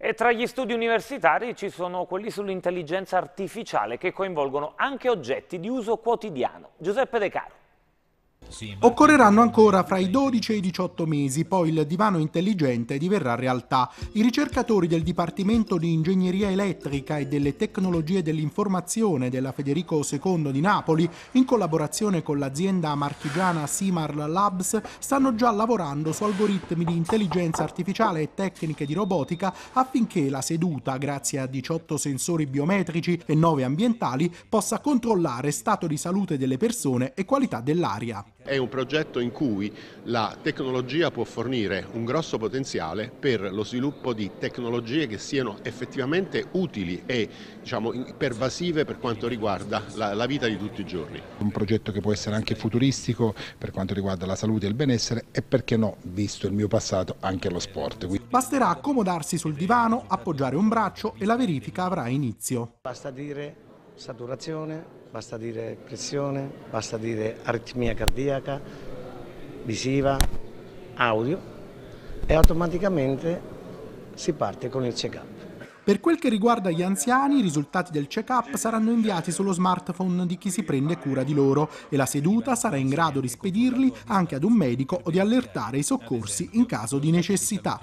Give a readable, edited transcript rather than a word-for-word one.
E tra gli studi universitari ci sono quelli sull'intelligenza artificiale che coinvolgono anche oggetti di uso quotidiano. Giuseppe De Caro. Occorreranno ancora fra i 12 e i 18 mesi, poi il divano intelligente diverrà realtà. I ricercatori del Dipartimento di Ingegneria Elettrica e delle Tecnologie dell'Informazione della Federico II di Napoli, in collaborazione con l'azienda marchigiana Simar Labs, stanno già lavorando su algoritmi di intelligenza artificiale e tecniche di robotica affinché la seduta, grazie a 18 sensori biometrici e 9 ambientali, possa controllare stato di salute delle persone e qualità dell'aria. È un progetto in cui la tecnologia può fornire un grosso potenziale per lo sviluppo di tecnologie che siano effettivamente utili e pervasive per quanto riguarda la vita di tutti i giorni. Un progetto che può essere anche futuristico per quanto riguarda la salute e il benessere e, perché no, visto il mio passato, anche lo sport. Basterà accomodarsi sul divano, appoggiare un braccio e la verifica avrà inizio. Basta dire saturazione, basta dire pressione, basta dire aritmia cardiaca, visiva, audio e automaticamente si parte con il check-up. Per quel che riguarda gli anziani, i risultati del check-up saranno inviati sullo smartphone di chi si prende cura di loro e la seduta sarà in grado di spedirli anche ad un medico o di allertare i soccorsi in caso di necessità.